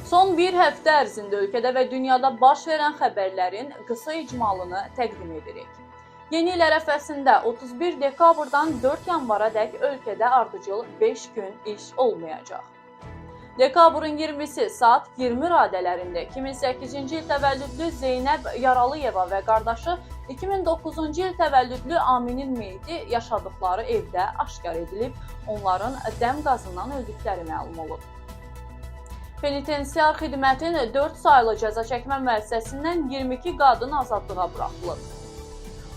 Son bir həftə ərzində ölkədə və dünyada baş verən xəbərlərin qısa icmalını təqdim edirik. Yeni il ərəfəsində 31 dekabrdan 4 yanvaradək ölkədə ardıcıl 5 gün iş olmayacaq. Dekabrın 20-si saat 20 radələrində 2008-ci il təvəllüdlü Zeynəb Yaralıyeva və qardaşı 2009-cu il təvəllüdlü Aminin meyiti yaşadıkları evdə aşkar edilib, onların dəm qazından öldükləri məlum olub. Penitensiar xidmətin 4 saylı cəza çəkmə müəssisəsindən 22 qadın azadlığa buraxılıb.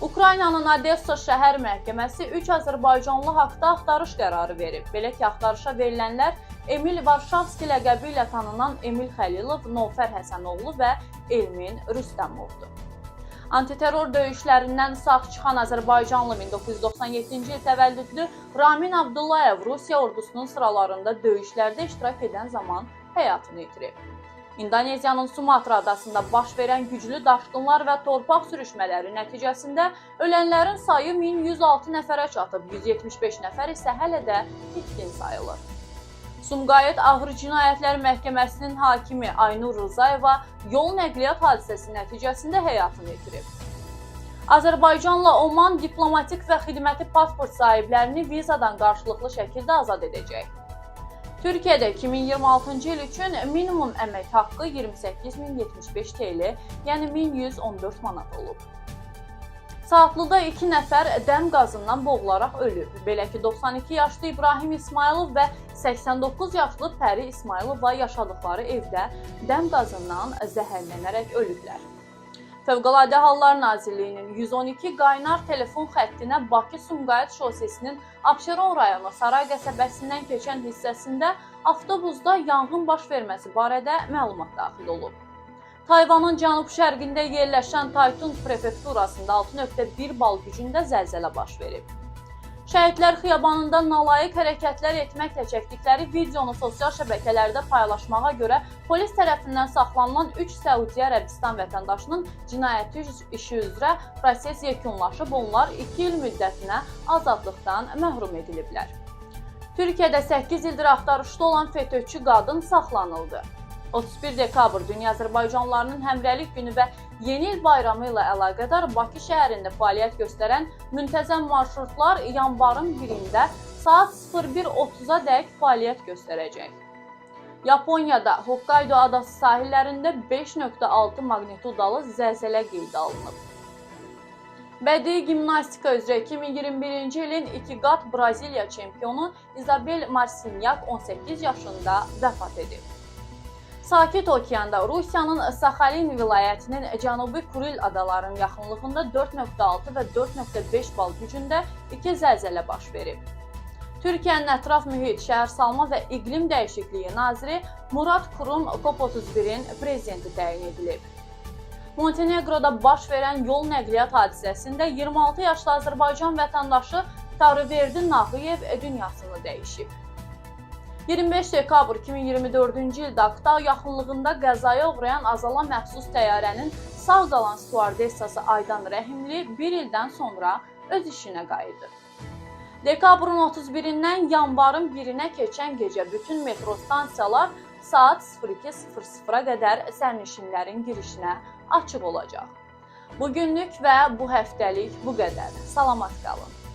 Ukraynanın Odessa şəhər məhkəməsi 3 azərbaycanlı haqda axtarış qərarı verib. Belə ki, axtarışa verilənlər Emil Varşavski ləqəbi ilə tanınan Emil Xəlilov, Novfər Həsənoğlu və Elmin Rüstəmovdur. Antiterror döyüşlərindən sağ çıxan Azərbaycanlı 1997-ci il təvəllüdlü Ramin Abdullayev Rusiya ordusunun sıralarında döyüşlərdə iştirak edən zaman həyatını itirib. İndoneziyanın Sumatra adasında baş verən güclü daşqınlar və torpaq sürüşmələri nəticəsində ölənlərin sayı 1106 nəfərə çatıb, 175 nəfər isə hələ də itkin sayılır. Sumqayıt Ağır Cinayətlər Məhkəməsinin hakimi Aynur Rızayeva yol nəqliyyat hadisəsi nəticəsində həyatını itirib. Azərbaycanla Oman diplomatik və xidməti pasport sahiblərini vizadan qarşılıqlı şəkildə azad edəcək. Türkiyədə 2026-cı il üçün minimum əmək haqqı 28.075 TL, yəni 1114 manat olub. Saatlıda 2 nəfər dəm qazından boğularaq ölüb. Belə ki, 92 yaşlı İbrahim İsmailov və 89 yaşlı Pəri İsmailova yaşadıkları evdə dəm qazından zəhərlənərək ölüblər. Fövqəladə Hallar Nazirliyinin 112 qaynar telefon xəttinə Bakı-Sumqayıt şosesinin Abşeron rayonu Saray qəsəbəsindən keçən hissəsində avtobusda yanğın baş verməsi barədə məlumat daxil olub. Tayvanın cənub-şərqində yerləşən Taytung prefekturasında 6.1 bal gücündə zəlzələ baş verib. Şəhidlər xiyabanında nalayiq hərəkətlər etməklə çəkdikləri videonu sosial şəbəkələrdə paylaşmağa görə polis tərəfindən saxlanılan 3 Səudiyyə Ərəbistan vətəndaşının cinayəti işi üzrə proses yekunlaşıb, onlar 2 il müddətinə azadlıqdan məhrum ediliblər. Türkiyədə 8 ildir axtarışda olan FETÖ-çü qadın saxlanıldı. 31 dekabr Dünya Azərbaycanlılarının Həmrəylik günü və Yeni il bayramı ilə əlaqədar Bakı şəhərində fəaliyyət göstərən müntəzəm marşrutlar yanvarın 1-də saat 01:30-a dək fəaliyyət göstərəcək. Yaponiyada Hokkaido adası sahillərində 5.6 magnitudalı zəlzələ qeydə alınıb. Bədii gimnastika üzrə 2021-ci ilin 2 qat Braziliya çempionu Isabel Marcinyak 18 yaşında vəfat edib. Sakit Okeanda Rusiyanın Saxalin vilayətinin Cənubi Kuril adalarının yaxınlığında 4.6 və 4.5 bal gücündə 2 zəlzələ baş verib. Türkiyənin ətraf mühit, şəhərsalma və iqlim dəyişikliyi naziri Murat Kurum COP31-in prezidenti təyin edilib. Montenegroda baş verən yol nəqliyyat hadisəsində 26 yaşlı Azərbaycan vətəndaşı Taruverdi Nağıyev dünyasını dəyişib. 25 dekabr 2024-cü ildə Aktau yaxınlığında qəzaya uğrayan Azala məxsus təyyarənin sağ qalan stüardessası Aydan Rəhimli bir ildən sonra öz işinə qayıdıb. Dekabrın 31-dən yanvarın 1-nə keçən gecə bütün metro stansiyalar saat 02:00-a qədər sərnişinlərin girişinə açıq olacaq. Bugünlük və bu həftəlik bu qədər. Salamat qalın.